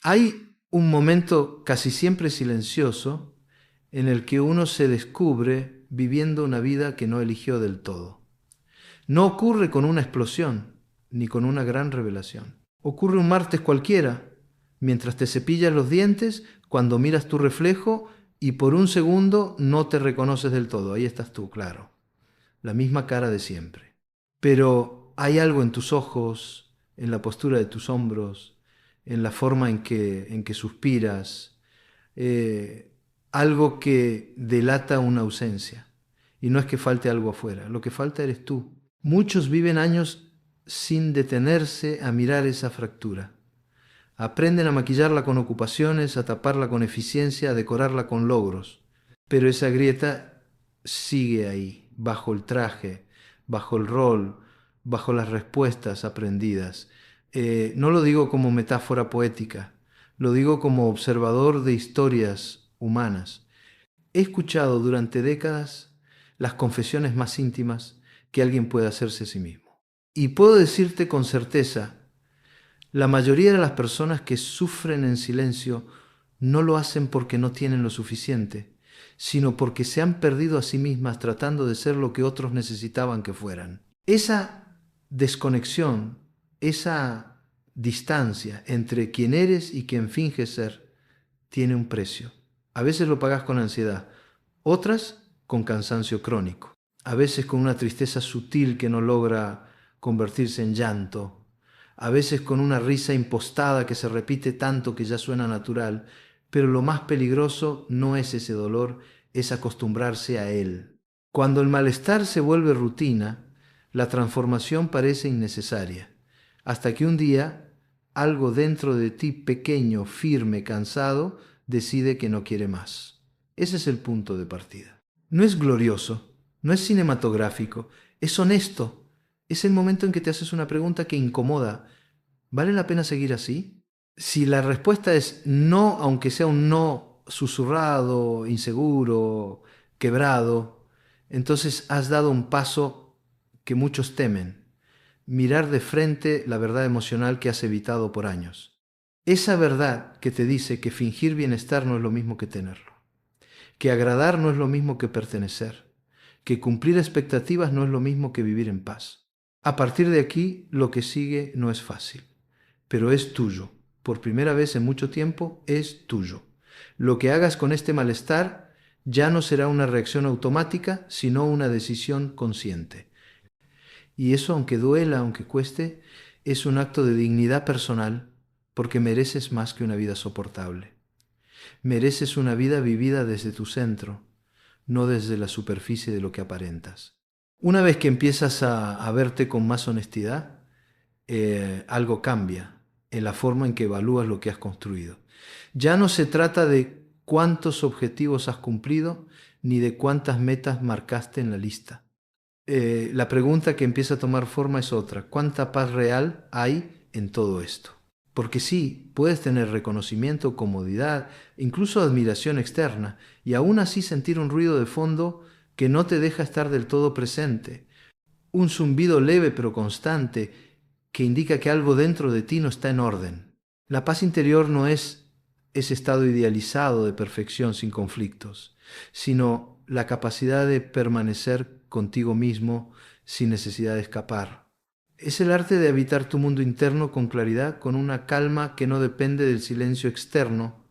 Hay un momento casi siempre silencioso en el que uno se descubre viviendo una vida que no eligió del todo. No ocurre con una explosión, ni con una gran revelación. Ocurre un martes cualquiera, mientras te cepillas los dientes, cuando miras tu reflejo y por un segundo no te reconoces del todo. Ahí estás tú, claro. La misma cara de siempre. Pero hay algo en tus ojos, en la postura de tus hombros, en la forma en que suspiras, algo que delata una ausencia. Y no es que falte algo afuera, lo que falta eres tú. Muchos viven años sin detenerse a mirar esa fractura. Aprenden a maquillarla con ocupaciones, a taparla con eficiencia, a decorarla con logros. Pero esa grieta sigue ahí, bajo el traje, bajo el rol, bajo las respuestas aprendidas. No lo digo como metáfora poética, lo digo como observador de historias humanas. He escuchado durante décadas las confesiones más íntimas que alguien puede hacerse a sí mismo. Y puedo decirte con certeza, la mayoría de las personas que sufren en silencio no lo hacen porque no tienen lo suficiente, sino porque se han perdido a sí mismas tratando de ser lo que otros necesitaban que fueran. Esa desconexión, esa distancia entre quien eres y quien finges ser, tiene un precio. A veces lo pagas con ansiedad, otras con cansancio crónico, a veces con una tristeza sutil que no logra convertirse en llanto, a veces con una risa impostada que se repite tanto que ya suena natural, pero lo más peligroso no es ese dolor, es acostumbrarse a él. Cuando el malestar se vuelve rutina, la transformación parece innecesaria, hasta que un día algo dentro de ti pequeño, firme, cansado, decide que no quiere más. Ese es el punto de partida. No es glorioso, no es cinematográfico, es honesto. Es el momento en que te haces una pregunta que incomoda. ¿Vale la pena seguir así? Si la respuesta es no, aunque sea un no susurrado, inseguro, quebrado, entonces has dado un paso que muchos temen: mirar de frente la verdad emocional que has evitado por años. Esa verdad que te dice que fingir bienestar no es lo mismo que tenerlo, que agradar no es lo mismo que pertenecer, que cumplir expectativas no es lo mismo que vivir en paz. A partir de aquí, lo que sigue no es fácil, pero es tuyo. Por primera vez en mucho tiempo, es tuyo. Lo que hagas con este malestar ya no será una reacción automática, sino una decisión consciente. Y eso, aunque duela, aunque cueste, es un acto de dignidad personal, porque mereces más que una vida soportable. Mereces una vida vivida desde tu centro, no desde la superficie de lo que aparentas. Una vez que empiezas a verte con más honestidad, algo cambia en la forma en que evalúas lo que has construido. Ya no se trata de cuántos objetivos has cumplido, ni de cuántas metas marcaste en la lista. La pregunta que empieza a tomar forma es otra: ¿cuánta paz real hay en todo esto? Porque sí, puedes tener reconocimiento, comodidad, incluso admiración externa, y aún así sentir un ruido de fondo que no te deja estar del todo presente, un zumbido leve pero constante que indica que algo dentro de ti no está en orden. La paz interior no es ese estado idealizado de perfección sin conflictos, sino la capacidad de permanecer contigo mismo sin necesidad de escapar. Es el arte de habitar tu mundo interno con claridad, con una calma que no depende del silencio externo,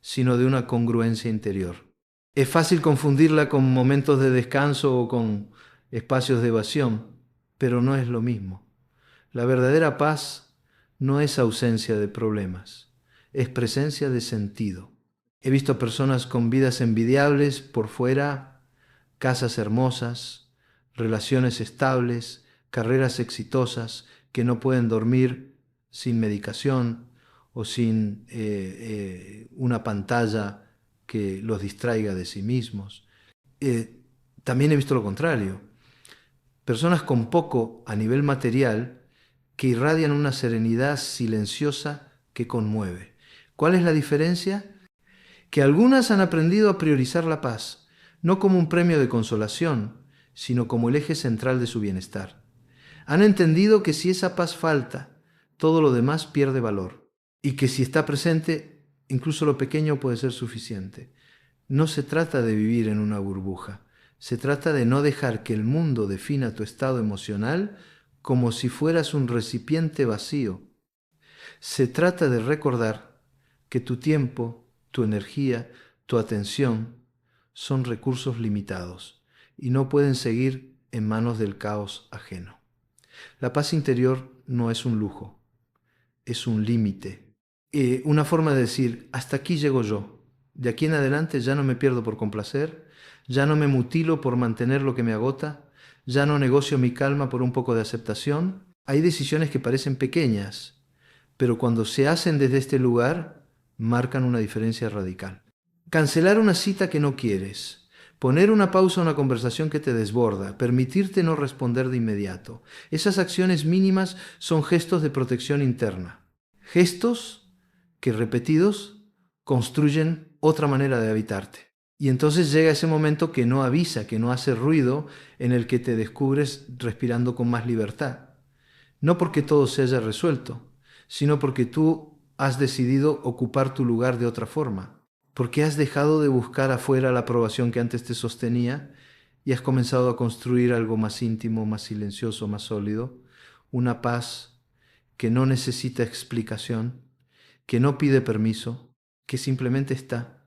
sino de una congruencia interior. Es fácil confundirla con momentos de descanso o con espacios de evasión, pero no es lo mismo. La verdadera paz no es ausencia de problemas, es presencia de sentido. He visto personas con vidas envidiables por fuera, casas hermosas, relaciones estables, carreras exitosas, que no pueden dormir sin medicación o sin una pantalla que los distraiga de sí mismos. También he visto lo contrario: personas con poco a nivel material que irradian una serenidad silenciosa que conmueve. ¿Cuál es la diferencia? Que algunas han aprendido a priorizar la paz, no como un premio de consolación, sino como el eje central de su bienestar. Han entendido que si esa paz falta, todo lo demás pierde valor. y que si está presente, incluso lo pequeño puede ser suficiente. No se trata de vivir en una burbuja, se trata de no dejar que el mundo defina tu estado emocional como si fueras un recipiente vacío. Se trata de recordar que tu tiempo, tu energía, tu atención son recursos limitados y no pueden seguir en manos del caos ajeno. La paz interior no es un lujo, es un límite. Una forma de decir, hasta aquí llego yo. De aquí en adelante ya no me pierdo por complacer, ya no me mutilo por mantener lo que me agota, ya no negocio mi calma por un poco de aceptación. Hay decisiones que parecen pequeñas, pero cuando se hacen desde este lugar, marcan una diferencia radical. Cancelar una cita que no quieres, poner una pausa a una conversación que te desborda, permitirte no responder de inmediato. Esas acciones mínimas son gestos de protección interna. Gestos que repetidos construyen otra manera de habitarte. Y entonces llega ese momento que no avisa, que no hace ruido, en el que te descubres respirando con más libertad. No porque todo se haya resuelto, sino porque tú has decidido ocupar tu lugar de otra forma, porque has dejado de buscar afuera la aprobación que antes te sostenía y has comenzado a construir algo más íntimo, más silencioso, más sólido, una paz que no necesita explicación, que no pide permiso, que simplemente está.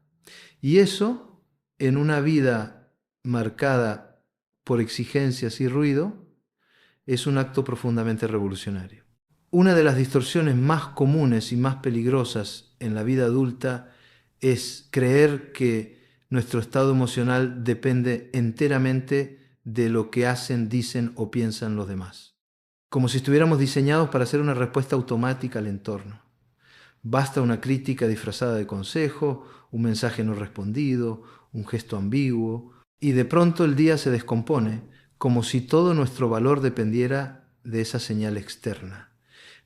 Y eso, en una vida marcada por exigencias y ruido, es un acto profundamente revolucionario. Una de las distorsiones más comunes y más peligrosas en la vida adulta es creer que nuestro estado emocional depende enteramente de lo que hacen, dicen o piensan los demás. Como si estuviéramos diseñados para hacer una respuesta automática al entorno. Basta una crítica disfrazada de consejo, un mensaje no respondido, un gesto ambiguo, y de pronto el día se descompone, como si todo nuestro valor dependiera de esa señal externa.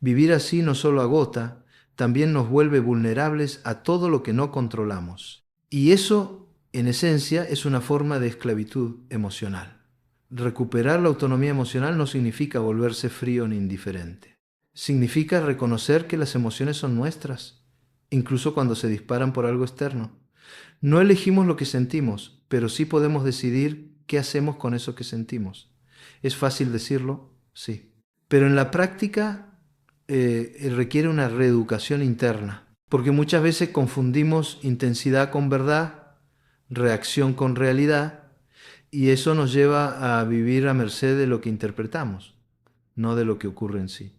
Vivir así no solo agota, también nos vuelve vulnerables a todo lo que no controlamos. Y eso, en esencia, es una forma de esclavitud emocional. Recuperar la autonomía emocional no significa volverse frío ni indiferente. Significa reconocer que las emociones son nuestras, incluso cuando se disparan por algo externo. No elegimos lo que sentimos, pero sí podemos decidir qué hacemos con eso que sentimos. ¿Es fácil decirlo? Sí. Pero en la práctica requiere una reeducación interna, porque muchas veces confundimos intensidad con verdad, reacción con realidad, y eso nos lleva a vivir a merced de lo que interpretamos, no de lo que ocurre en sí.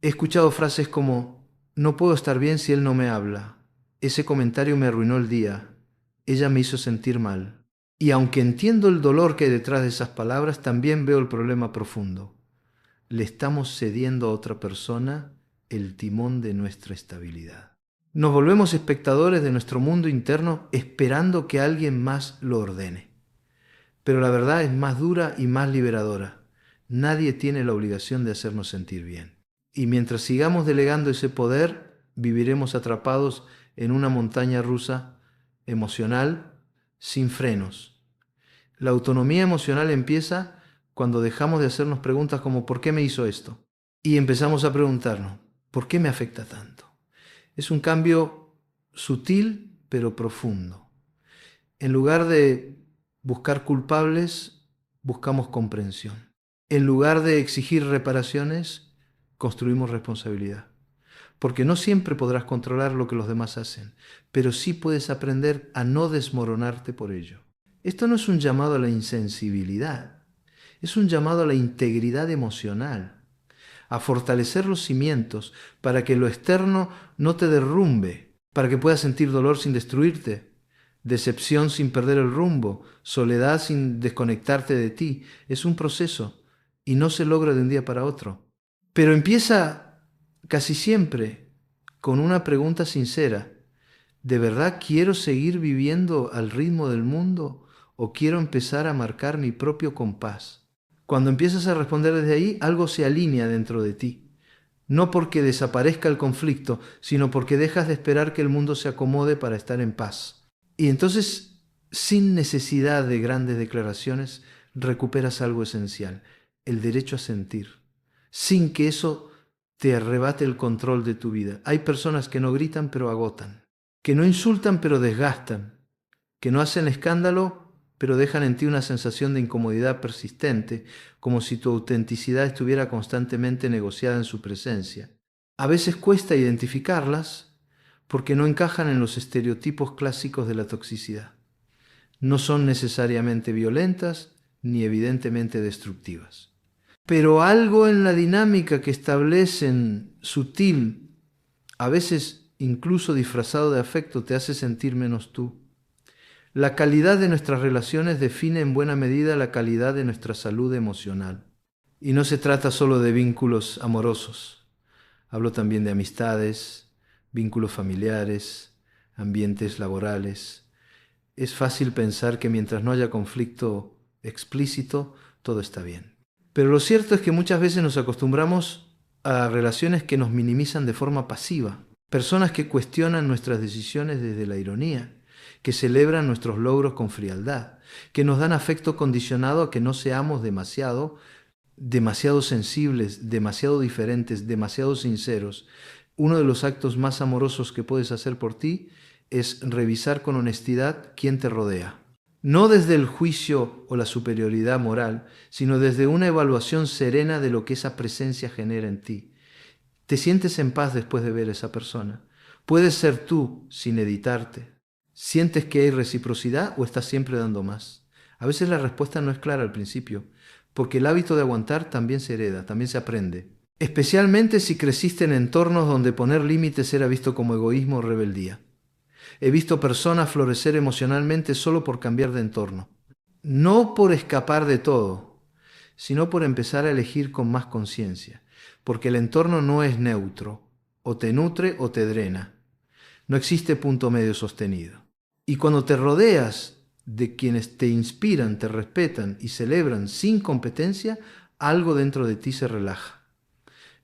He escuchado frases como, no puedo estar bien si él no me habla. Ese comentario me arruinó el día. Ella me hizo sentir mal. Y aunque entiendo el dolor que hay detrás de esas palabras, también veo el problema profundo. Le estamos cediendo a otra persona el timón de nuestra estabilidad. Nos volvemos espectadores de nuestro mundo interno esperando que alguien más lo ordene. Pero la verdad es más dura y más liberadora. Nadie tiene la obligación de hacernos sentir bien. Y mientras sigamos delegando ese poder, viviremos atrapados en una montaña rusa emocional sin frenos. La autonomía emocional empieza cuando dejamos de hacernos preguntas como ¿por qué me hizo esto? Y empezamos a preguntarnos ¿por qué me afecta tanto? Es un cambio sutil pero profundo. En lugar de buscar culpables, buscamos comprensión. En lugar de exigir reparaciones, construimos responsabilidad. Porque no siempre podrás controlar lo que los demás hacen, pero sí puedes aprender a no desmoronarte por ello. Esto no es un llamado a la insensibilidad, es un llamado a la integridad emocional, a fortalecer los cimientos para que lo externo no te derrumbe, para que puedas sentir dolor sin destruirte, decepción sin perder el rumbo, soledad sin desconectarte de ti. Es un proceso y no se logra de un día para otro. Pero empieza casi siempre con una pregunta sincera. ¿De verdad quiero seguir viviendo al ritmo del mundo o quiero empezar a marcar mi propio compás? Cuando empiezas a responder desde ahí, algo se alinea dentro de ti. No porque desaparezca el conflicto, sino porque dejas de esperar que el mundo se acomode para estar en paz. Y entonces, sin necesidad de grandes declaraciones, recuperas algo esencial, el derecho a sentir, sin que eso te arrebate el control de tu vida. Hay personas que no gritan pero agotan, que no insultan pero desgastan, que no hacen escándalo pero dejan en ti una sensación de incomodidad persistente, como si tu autenticidad estuviera constantemente negociada en su presencia. A veces cuesta identificarlas porque no encajan en los estereotipos clásicos de la toxicidad. No son necesariamente violentas ni evidentemente destructivas. Pero algo en la dinámica que establecen sutil, a veces incluso disfrazado de afecto, te hace sentir menos tú. La calidad de nuestras relaciones define en buena medida la calidad de nuestra salud emocional. Y no se trata solo de vínculos amorosos. Hablo también de amistades, vínculos familiares, ambientes laborales. Es fácil pensar que mientras no haya conflicto explícito, todo está bien. Pero lo cierto es que muchas veces nos acostumbramos a relaciones que nos minimizan de forma pasiva. Personas que cuestionan nuestras decisiones desde la ironía, que celebran nuestros logros con frialdad, que nos dan afecto condicionado a que no seamos demasiado sensibles, demasiado diferentes, demasiado sinceros. Uno de los actos más amorosos que puedes hacer por ti es revisar con honestidad quién te rodea. No desde el juicio o la superioridad moral, sino desde una evaluación serena de lo que esa presencia genera en ti. ¿Te sientes en paz después de ver a esa persona? ¿Puedes ser tú sin editarte? ¿Sientes que hay reciprocidad o estás siempre dando más? A veces la respuesta no es clara al principio, porque el hábito de aguantar también se hereda, también se aprende. Especialmente si creciste en entornos donde poner límites era visto como egoísmo o rebeldía. He visto personas florecer emocionalmente solo por cambiar de entorno. No por escapar de todo, sino por empezar a elegir con más conciencia. Porque el entorno no es neutro, o te nutre o te drena. No existe punto medio sostenido. Y cuando te rodeas de quienes te inspiran, te respetan y celebran sin competencia, algo dentro de ti se relaja.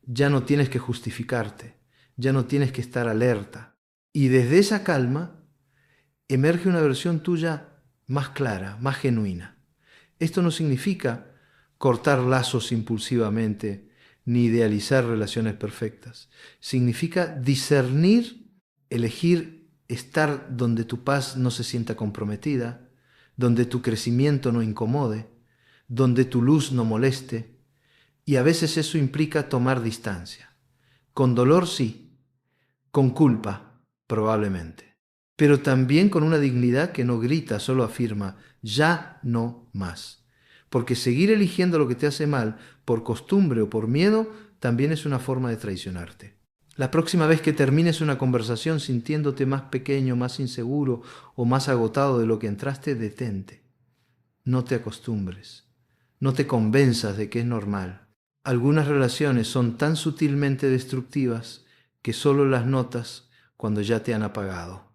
Ya no tienes que justificarte, ya no tienes que estar alerta. Y desde esa calma emerge una versión tuya más clara, más genuina. Esto no significa cortar lazos impulsivamente ni idealizar relaciones perfectas. Significa discernir, elegir estar donde tu paz no se sienta comprometida, donde tu crecimiento no incomode, donde tu luz no moleste. Y a veces eso implica tomar distancia. Con dolor sí, con culpa probablemente, pero también con una dignidad que no grita, solo afirma, ya no más. Porque seguir eligiendo lo que te hace mal, por costumbre o por miedo, también es una forma de traicionarte. La próxima vez que termines una conversación sintiéndote más pequeño, más inseguro o más agotado de lo que entraste, detente. No te acostumbres. No te convenzas de que es normal. Algunas relaciones son tan sutilmente destructivas que solo las notas cuando ya te han apagado.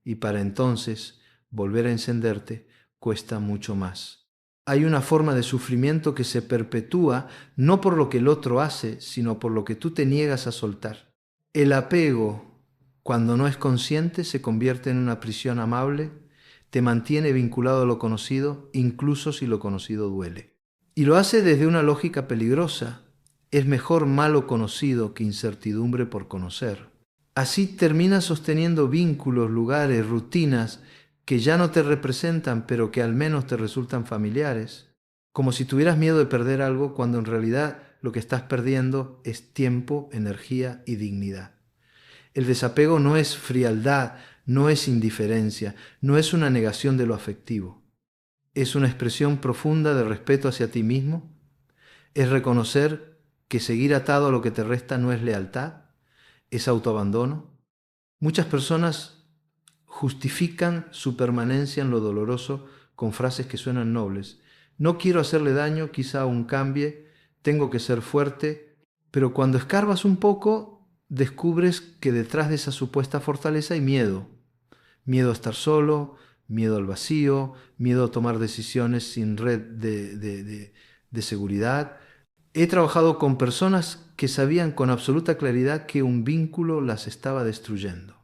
Y para entonces volver a encenderte cuesta mucho más. Hay una forma de sufrimiento que se perpetúa no por lo que el otro hace, sino por lo que tú te niegas a soltar. El apego, cuando no es consciente, se convierte en una prisión amable, te mantiene vinculado a lo conocido, incluso si lo conocido duele. Y lo hace desde una lógica peligrosa. Es mejor malo conocido que incertidumbre por conocer. Así terminas sosteniendo vínculos, lugares, rutinas que ya no te representan, pero que al menos te resultan familiares, como si tuvieras miedo de perder algo cuando en realidad lo que estás perdiendo es tiempo, energía y dignidad. El desapego no es frialdad, no es indiferencia, no es una negación de lo afectivo. Es una expresión profunda de respeto hacia ti mismo. Es reconocer que seguir atado a lo que te resta no es lealtad, es autoabandono. Muchas personas justifican su permanencia en lo doloroso con frases que suenan nobles. No quiero hacerle daño, quizá aún cambie, tengo que ser fuerte, pero cuando escarbas un poco, descubres que detrás de esa supuesta fortaleza hay miedo. Miedo a estar solo, miedo al vacío, miedo a tomar decisiones sin red de seguridad. He trabajado con personas que sabían con absoluta claridad que un vínculo las estaba destruyendo.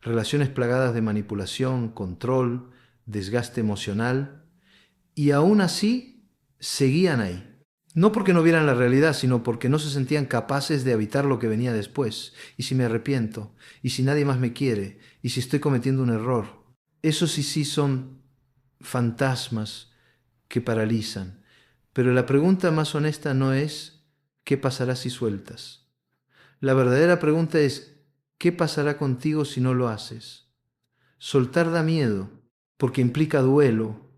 Relaciones plagadas de manipulación, control, desgaste emocional, y aún así seguían ahí. No porque no vieran la realidad, sino porque no se sentían capaces de evitar lo que venía después. ¿Y si me arrepiento? ¿Y si nadie más me quiere? ¿Y si estoy cometiendo un error? Esos sí son fantasmas que paralizan. Pero la pregunta más honesta no es ¿qué pasará si sueltas? La verdadera pregunta es ¿qué pasará contigo si no lo haces? Soltar da miedo, porque implica duelo,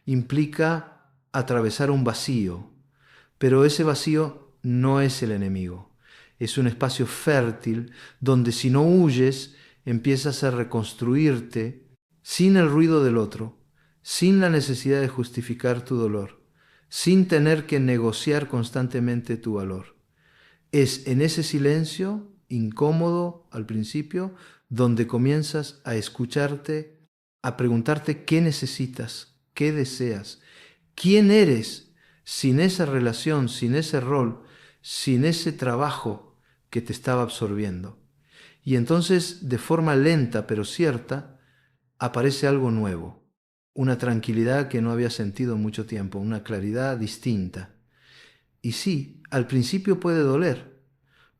implica atravesar un vacío, pero ese vacío no es el enemigo. Es un espacio fértil donde si no huyes, empiezas a reconstruirte sin el ruido del otro, sin la necesidad de justificar tu dolor, sin tener que negociar constantemente tu valor. Es en ese silencio, incómodo al principio, donde comienzas a escucharte, a preguntarte qué necesitas, qué deseas, quién eres sin esa relación, sin ese rol, sin ese trabajo que te estaba absorbiendo. Y entonces, de forma lenta pero cierta, aparece algo nuevo, una tranquilidad que no había sentido en mucho tiempo, una claridad distinta. Y sí, al principio puede doler,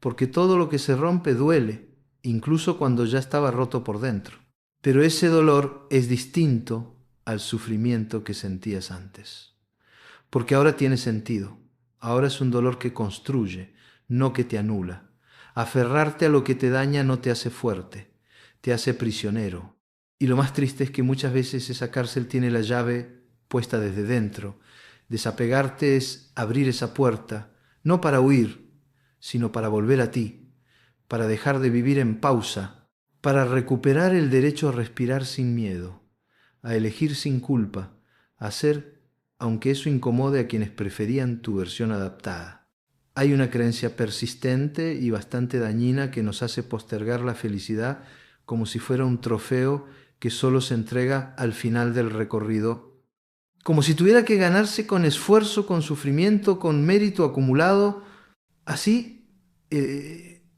porque todo lo que se rompe duele, incluso cuando ya estaba roto por dentro. Pero ese dolor es distinto al sufrimiento que sentías antes, porque ahora tiene sentido. Ahora es un dolor que construye, no que te anula. Aferrarte a lo que te daña no te hace fuerte, te hace prisionero. Y lo más triste es que muchas veces esa cárcel tiene la llave puesta desde dentro. Desapegarte es abrir esa puerta, no para huir, sino para volver a ti, para dejar de vivir en pausa, para recuperar el derecho a respirar sin miedo, a elegir sin culpa, a hacer aunque eso incomode a quienes preferían tu versión adaptada. Hay una creencia persistente y bastante dañina que nos hace postergar la felicidad como si fuera un trofeo que solo se entrega al final del recorrido, como si tuviera que ganarse con esfuerzo, con sufrimiento, con mérito acumulado. Así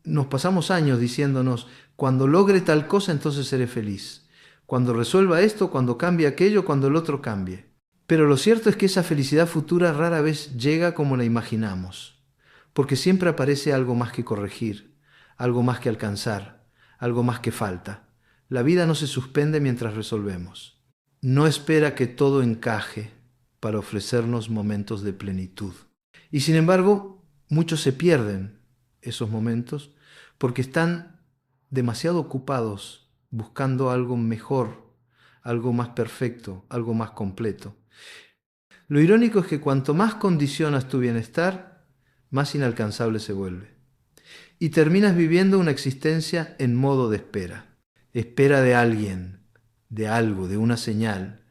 nos pasamos años diciéndonos, cuando logre tal cosa entonces seré feliz, cuando resuelva esto, cuando cambie aquello, cuando el otro cambie. Pero lo cierto es que esa felicidad futura rara vez llega como la imaginamos, porque siempre aparece algo más que corregir, algo más que alcanzar, algo más que falta. La vida no se suspende mientras resolvemos. No espera que todo encaje para ofrecernos momentos de plenitud. Y sin embargo, muchos se pierden esos momentos porque están demasiado ocupados buscando algo mejor, algo más perfecto, algo más completo. Lo irónico es que cuanto más condicionas tu bienestar, más inalcanzable se vuelve. Y terminas viviendo una existencia en modo de espera. Espera de alguien, de algo, de una señal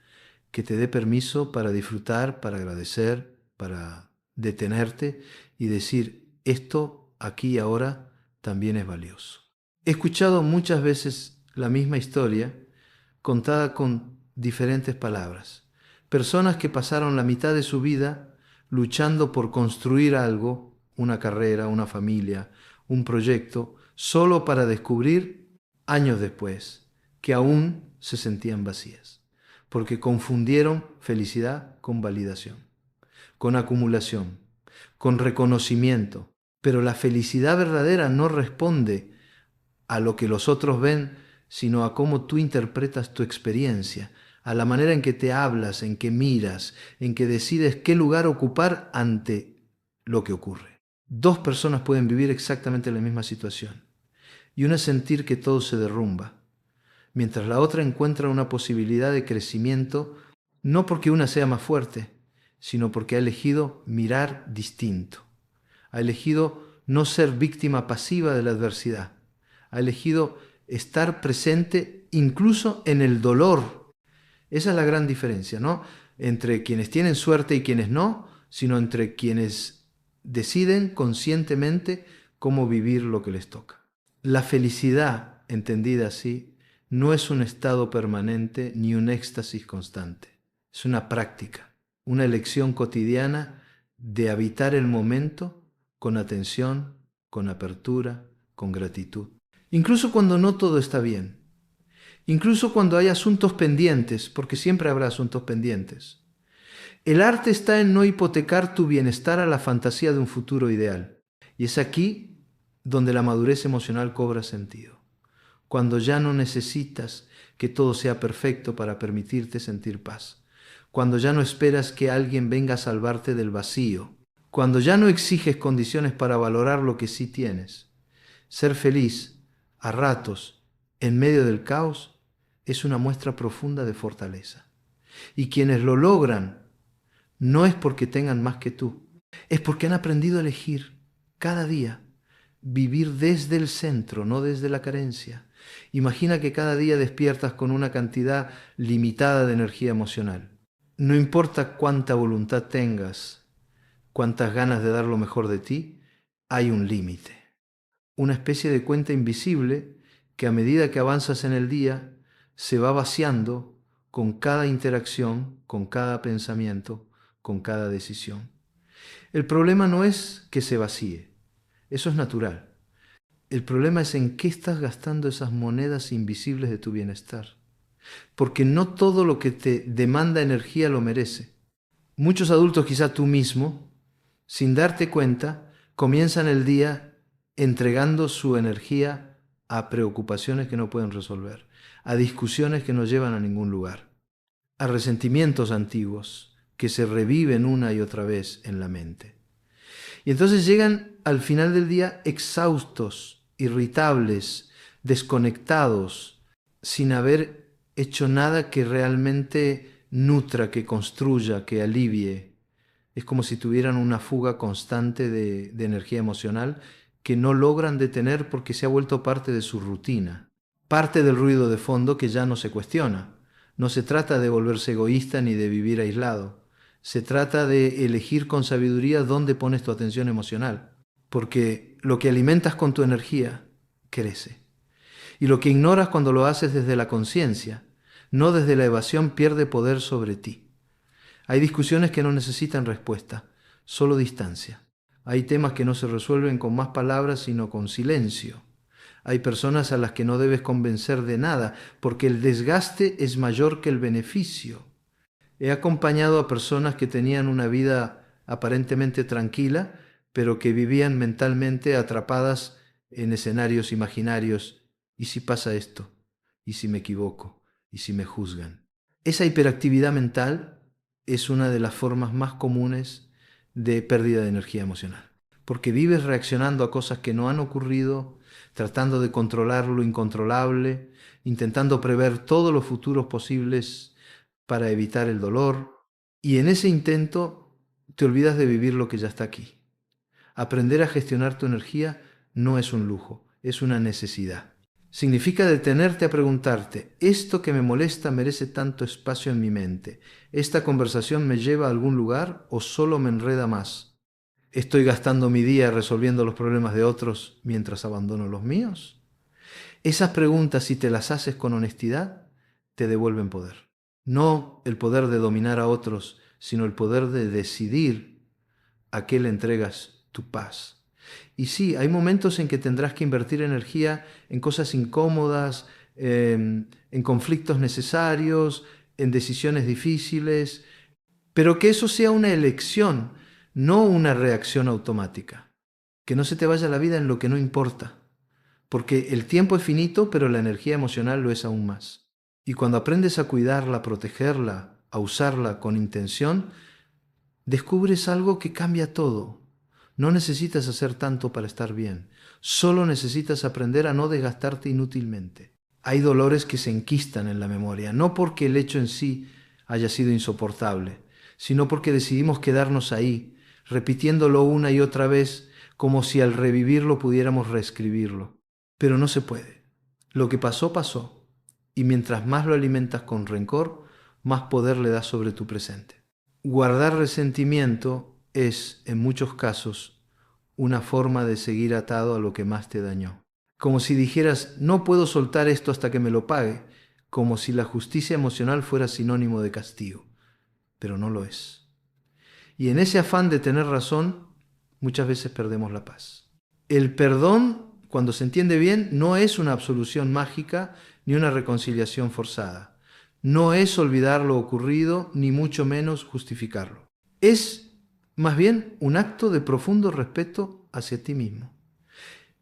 que te dé permiso para disfrutar, para agradecer, para detenerte y decir, esto aquí y ahora también es valioso. He escuchado muchas veces la misma historia contada con diferentes palabras. Personas que pasaron la mitad de su vida luchando por construir algo, una carrera, una familia, un proyecto, solo para descubrir años después que aún se sentían vacías, porque confundieron felicidad con validación, con acumulación, con reconocimiento. Pero la felicidad verdadera no responde a lo que los otros ven, sino a cómo tú interpretas tu experiencia, a la manera en que te hablas, en que miras, en que decides qué lugar ocupar ante lo que ocurre. Dos personas pueden vivir exactamente la misma situación, y una sentir que todo se derrumba, mientras la otra encuentra una posibilidad de crecimiento, no porque una sea más fuerte, sino porque ha elegido mirar distinto, ha elegido no ser víctima pasiva de la adversidad, ha elegido estar presente incluso en el dolor. Esa es la gran diferencia, ¿no? Entre quienes tienen suerte y quienes no, sino entre quienes deciden conscientemente cómo vivir lo que les toca. La felicidad, entendida así, no es un estado permanente ni un éxtasis constante. Es una práctica, una elección cotidiana de habitar el momento con atención, con apertura, con gratitud. Incluso cuando no todo está bien, incluso cuando hay asuntos pendientes, porque siempre habrá asuntos pendientes. El arte está en no hipotecar tu bienestar a la fantasía de un futuro ideal. Y es aquí donde la madurez emocional cobra sentido. Cuando ya no necesitas que todo sea perfecto para permitirte sentir paz. Cuando ya no esperas que alguien venga a salvarte del vacío. Cuando ya no exiges condiciones para valorar lo que sí tienes. Ser feliz, a ratos, en medio del caos, es una muestra profunda de fortaleza. Y quienes lo logran no es porque tengan más que tú, es porque han aprendido a elegir cada día vivir desde el centro, no desde la carencia. Imagina que cada día despiertas con una cantidad limitada de energía emocional. No importa cuánta voluntad tengas, cuántas ganas de dar lo mejor de ti, hay un límite. Una especie de cuenta invisible que a medida que avanzas en el día se va vaciando con cada interacción, con cada pensamiento, con cada decisión. El problema no es que se vacíe, eso es natural. El problema es en qué estás gastando esas monedas invisibles de tu bienestar. Porque no todo lo que te demanda energía lo merece. Muchos adultos, quizá tú mismo, sin darte cuenta, comienzan el día entregando su energía a preocupaciones que no pueden resolver, a discusiones que no llevan a ningún lugar, a resentimientos antiguos que se reviven una y otra vez en la mente. Y entonces llegan al final del día exhaustos, irritables, desconectados, sin haber hecho nada que realmente nutra, que construya, que alivie. Es como si tuvieran una fuga constante de energía emocional que no logran detener porque se ha vuelto parte de su rutina, parte del ruido de fondo que ya no se cuestiona. No se trata de volverse egoísta ni de vivir aislado. Se trata de elegir con sabiduría dónde pones tu atención emocional, porque lo que alimentas con tu energía crece. Y lo que ignoras cuando lo haces desde la conciencia, no desde la evasión, pierde poder sobre ti. Hay discusiones que no necesitan respuesta, solo distancia. Hay temas que no se resuelven con más palabras, sino con silencio. Hay personas a las que no debes convencer de nada, porque el desgaste es mayor que el beneficio. He acompañado a personas que tenían una vida aparentemente tranquila, pero que vivían mentalmente atrapadas en escenarios imaginarios. ¿Y si pasa esto? ¿Y si me equivoco? ¿Y si me juzgan? Esa hiperactividad mental es una de las formas más comunes de pérdida de energía emocional, porque vives reaccionando a cosas que no han ocurrido, tratando de controlar lo incontrolable, intentando prever todos los futuros posibles para evitar el dolor, y en ese intento te olvidas de vivir lo que ya está aquí. Aprender a gestionar tu energía no es un lujo, es una necesidad. Significa detenerte a preguntarte, ¿esto que me molesta merece tanto espacio en mi mente? ¿Esta conversación me lleva a algún lugar o solo me enreda más? ¿Estoy gastando mi día resolviendo los problemas de otros mientras abandono los míos? Esas preguntas, si te las haces con honestidad, te devuelven poder. No el poder de dominar a otros, sino el poder de decidir a qué le entregas tu paz. Y sí, hay momentos en que tendrás que invertir energía en cosas incómodas, en conflictos necesarios, en decisiones difíciles, pero que eso sea una elección, no una reacción automática. Que no se te vaya la vida en lo que no importa, porque el tiempo es finito, pero la energía emocional lo es aún más. Y cuando aprendes a cuidarla, a protegerla, a usarla con intención, descubres algo que cambia todo. No necesitas hacer tanto para estar bien. Solo necesitas aprender a no desgastarte inútilmente. Hay dolores que se enquistan en la memoria, no porque el hecho en sí haya sido insoportable, sino porque decidimos quedarnos ahí, repitiéndolo una y otra vez, como si al revivirlo pudiéramos reescribirlo. Pero no se puede. Lo que pasó, pasó. Y mientras más lo alimentas con rencor, más poder le das sobre tu presente. Guardar resentimiento es, en muchos casos, una forma de seguir atado a lo que más te dañó. Como si dijeras, no puedo soltar esto hasta que me lo pague, como si la justicia emocional fuera sinónimo de castigo, pero no lo es. Y en ese afán de tener razón, muchas veces perdemos la paz. El perdón, cuando se entiende bien, no es una absolución mágica ni una reconciliación forzada. No es olvidar lo ocurrido, ni mucho menos justificarlo. Es más bien un acto de profundo respeto hacia ti mismo.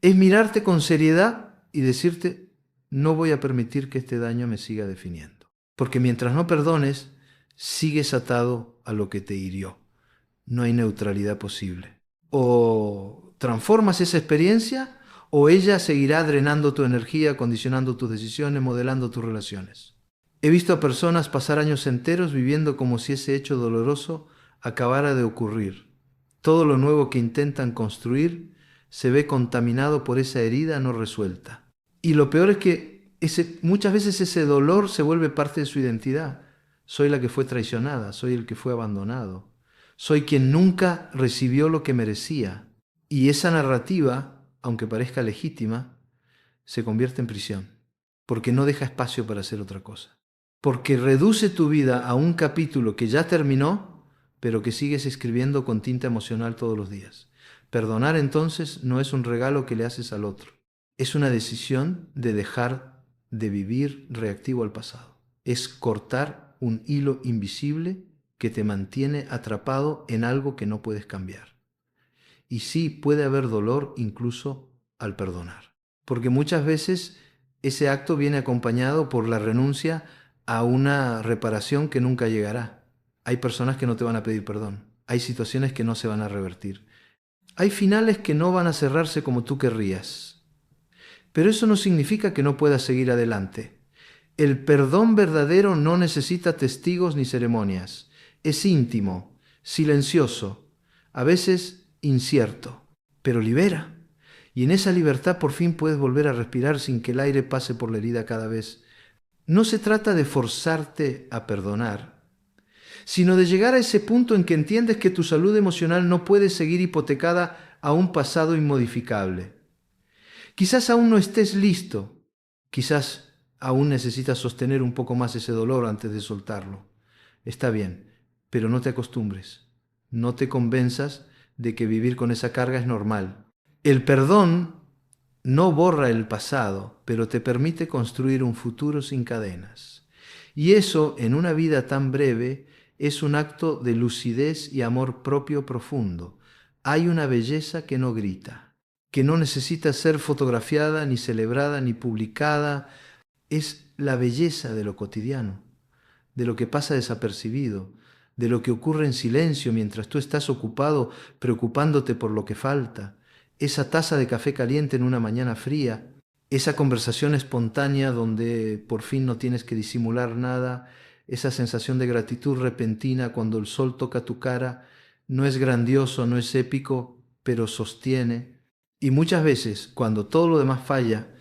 Es mirarte con seriedad y decirte, no voy a permitir que este daño me siga definiendo. Porque mientras no perdones, sigues atado a lo que te hirió. No hay neutralidad posible. O transformas esa experiencia o ella seguirá drenando tu energía, condicionando tus decisiones, modelando tus relaciones. He visto a personas pasar años enteros viviendo como si ese hecho doloroso acabara de ocurrir. Todo lo nuevo que intentan construir se ve contaminado por esa herida no resuelta. Y lo peor es que muchas veces ese dolor se vuelve parte de su identidad. Soy la que fue traicionada, soy el que fue abandonado, soy quien nunca recibió lo que merecía. Y esa narrativa, aunque parezca legítima, se convierte en prisión, porque no deja espacio para hacer otra cosa. Porque reduce tu vida a un capítulo que ya terminó, pero que sigues escribiendo con tinta emocional todos los días. Perdonar entonces no es un regalo que le haces al otro, es una decisión de dejar de vivir reactivo al pasado. Es cortar un hilo invisible que te mantiene atrapado en algo que no puedes cambiar. Y sí, puede haber dolor incluso al perdonar, porque muchas veces ese acto viene acompañado por la renuncia a una reparación que nunca llegará. Hay personas que no te van a pedir perdón, hay situaciones que no se van a revertir, hay finales que no van a cerrarse como tú querrías, pero eso no significa que no puedas seguir adelante. El perdón verdadero no necesita testigos ni ceremonias. Es íntimo, silencioso, a veces incierto, pero libera. Y en esa libertad por fin puedes volver a respirar sin que el aire pase por la herida cada vez. No se trata de forzarte a perdonar, sino de llegar a ese punto en que entiendes que tu salud emocional no puede seguir hipotecada a un pasado inmodificable. Quizás aún no estés listo, quizás aún necesitas sostener un poco más ese dolor antes de soltarlo. Está bien, pero no te acostumbres, no te convenzas de que vivir con esa carga es normal. El perdón no borra el pasado, pero te permite construir un futuro sin cadenas. Y eso, en una vida tan breve, es un acto de lucidez y amor propio profundo. Hay una belleza que no grita, que no necesita ser fotografiada, ni celebrada, ni publicada. Es la belleza de lo cotidiano, de lo que pasa desapercibido, de lo que ocurre en silencio mientras tú estás ocupado preocupándote por lo que falta. Esa taza de café caliente en una mañana fría, esa conversación espontánea donde por fin no tienes que disimular nada, esa sensación de gratitud repentina cuando el sol toca tu cara, no es grandioso, no es épico, pero sostiene. Y muchas veces, cuando todo lo demás falla,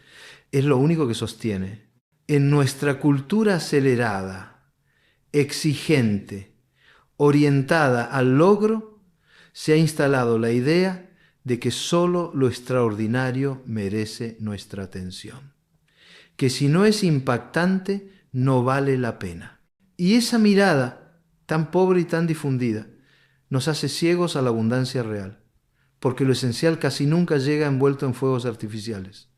es lo único que sostiene. En nuestra cultura acelerada, exigente, orientada al logro, se ha instalado la idea de que solo lo extraordinario merece nuestra atención, que si no es impactante, no vale la pena. Y esa mirada, tan pobre y tan difundida, nos hace ciegos a la abundancia real, porque lo esencial casi nunca llega envuelto en fuegos artificiales.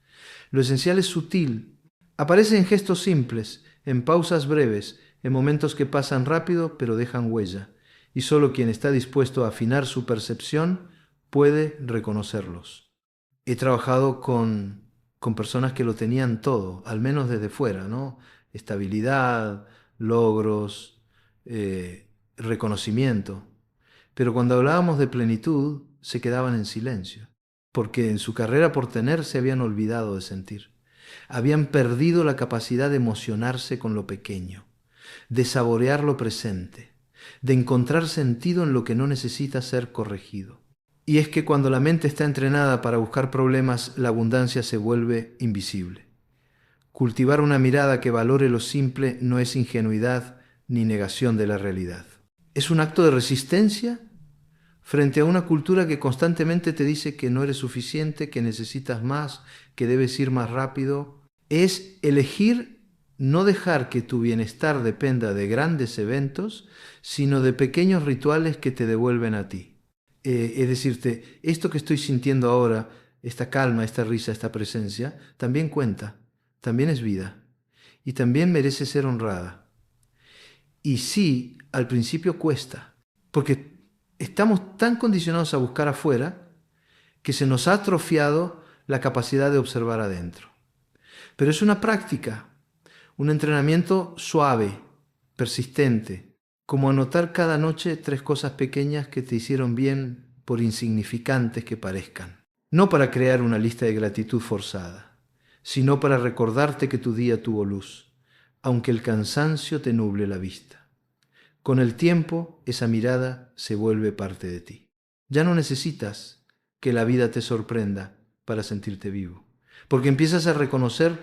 Lo esencial es sutil, aparece en gestos simples, en pausas breves, en momentos que pasan rápido pero dejan huella, y solo quien está dispuesto a afinar su percepción puede reconocerlos. He trabajado con personas que lo tenían todo, al menos desde fuera, ¿no? Estabilidad, logros, reconocimiento. Pero cuando hablábamos de plenitud, se quedaban en silencio, porque en su carrera por tener se habían olvidado de sentir. Habían perdido la capacidad de emocionarse con lo pequeño, de saborear lo presente, de encontrar sentido en lo que no necesita ser corregido. Y es que cuando la mente está entrenada para buscar problemas, la abundancia se vuelve invisible. Cultivar una mirada que valore lo simple no es ingenuidad ni negación de la realidad. Es un acto de resistencia frente a una cultura que constantemente te dice que no eres suficiente, que necesitas más, que debes ir más rápido. Es elegir no dejar que tu bienestar dependa de grandes eventos, sino de pequeños rituales que te devuelven a ti. Es decirte, esto que estoy sintiendo ahora, esta calma, esta risa, esta presencia, también cuenta, también es vida y también merece ser honrada. Y sí, al principio cuesta, porque estamos tan condicionados a buscar afuera que se nos ha atrofiado la capacidad de observar adentro. Pero es una práctica, un entrenamiento suave, persistente, como anotar cada noche 3 cosas pequeñas que te hicieron bien por insignificantes que parezcan. No para crear una lista de gratitud forzada, sino para recordarte que tu día tuvo luz, aunque el cansancio te nuble la vista. Con el tiempo, esa mirada se vuelve parte de ti. Ya no necesitas que la vida te sorprenda para sentirte vivo, porque empiezas a reconocer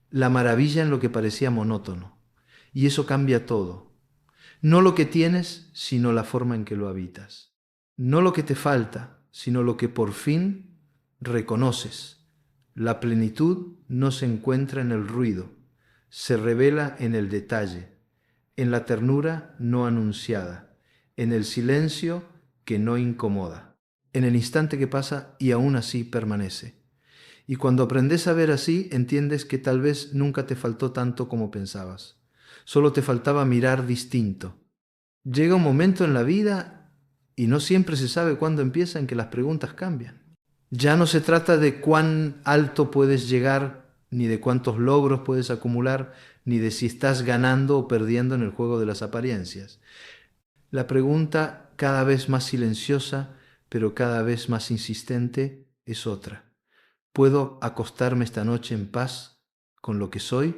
la maravilla en lo que parecía monótono, y eso cambia todo. No lo que tienes, sino la forma en que lo habitas. No lo que te falta, sino lo que por fin reconoces. La plenitud no se encuentra en el ruido, se revela en el detalle, en la ternura no anunciada, en el silencio que no incomoda, en el instante que pasa y aún así permanece. Y cuando aprendes a ver así, entiendes que tal vez nunca te faltó tanto como pensabas. Solo te faltaba mirar distinto. Llega un momento en la vida, y no siempre se sabe cuándo empieza, en que las preguntas cambian. Ya no se trata de cuán alto puedes llegar, ni de cuántos logros puedes acumular, ni de si estás ganando o perdiendo en el juego de las apariencias. La pregunta, cada vez más silenciosa, pero cada vez más insistente, es otra. ¿Puedo acostarme esta noche en paz con lo que soy?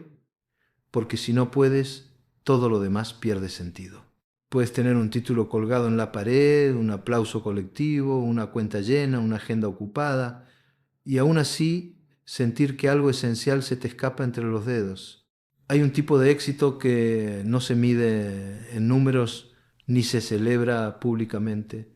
Porque si no puedes, todo lo demás pierde sentido. Puedes tener un título colgado en la pared, un aplauso colectivo, una cuenta llena, una agenda ocupada, y aún así sentir que algo esencial se te escapa entre los dedos. Hay un tipo de éxito que no se mide en números ni se celebra públicamente.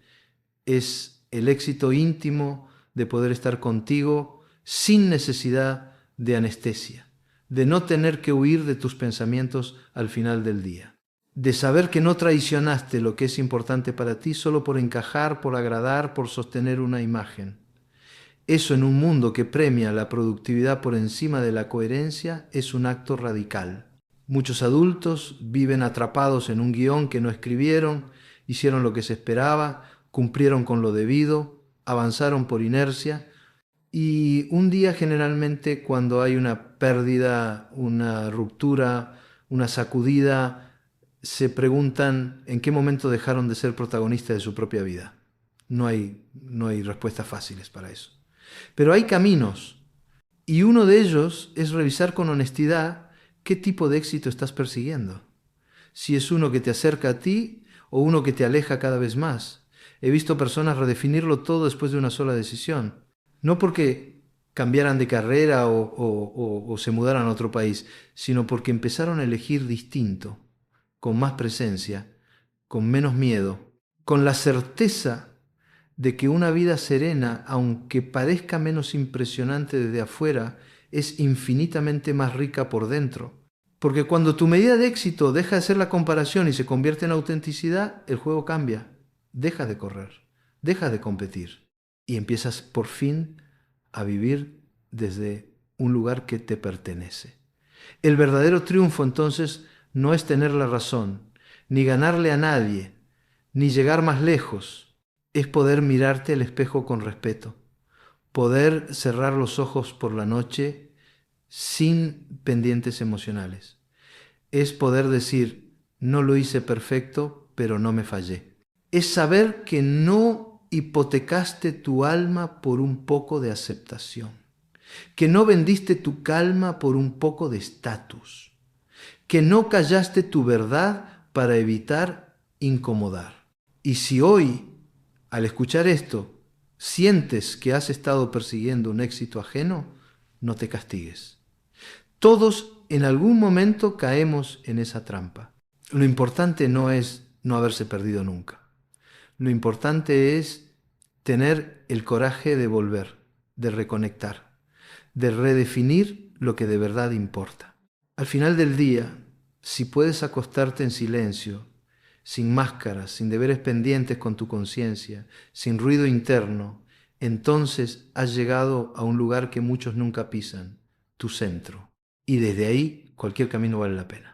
Es el éxito íntimo de poder estar contigo sin necesidad de anestesia, de no tener que huir de tus pensamientos al final del día, de saber que no traicionaste lo que es importante para ti solo por encajar, por agradar, por sostener una imagen. Eso en un mundo que premia la productividad por encima de la coherencia es un acto radical. Muchos adultos viven atrapados en un guión que no escribieron, hicieron lo que se esperaba, cumplieron con lo debido, avanzaron por inercia, y un día generalmente cuando hay una pérdida, una ruptura, una sacudida, se preguntan en qué momento dejaron de ser protagonistas de su propia vida. No hay respuestas fáciles para eso. Pero hay caminos, y uno de ellos es revisar con honestidad qué tipo de éxito estás persiguiendo. Si es uno que te acerca a ti o uno que te aleja cada vez más. He visto personas redefinirlo todo después de una sola decisión. No porque cambiaran de carrera o se mudaran a otro país, sino porque empezaron a elegir distinto, con más presencia, con menos miedo, con la certeza de que una vida serena, aunque parezca menos impresionante desde afuera, es infinitamente más rica por dentro. Porque cuando tu medida de éxito deja de ser la comparación y se convierte en autenticidad, el juego cambia. Dejas de correr, dejas de competir y empiezas por fin a vivir desde un lugar que te pertenece. El verdadero triunfo entonces no es tener la razón, ni ganarle a nadie, ni llegar más lejos. Es poder mirarte al espejo con respeto, poder cerrar los ojos por la noche sin pendientes emocionales. Es poder decir, no lo hice perfecto, pero no me fallé. Es saber que no hipotecaste tu alma por un poco de aceptación, que no vendiste tu calma por un poco de estatus, que no callaste tu verdad para evitar incomodar. Y si hoy, al escuchar esto, sientes que has estado persiguiendo un éxito ajeno, no te castigues. Todos en algún momento caemos en esa trampa. Lo importante no es no haberse perdido nunca. Lo importante es tener el coraje de volver, de reconectar, de redefinir lo que de verdad importa. Al final del día, si puedes acostarte en silencio, sin máscaras, sin deberes pendientes con tu conciencia, sin ruido interno, entonces has llegado a un lugar que muchos nunca pisan, tu centro. Y desde ahí cualquier camino vale la pena.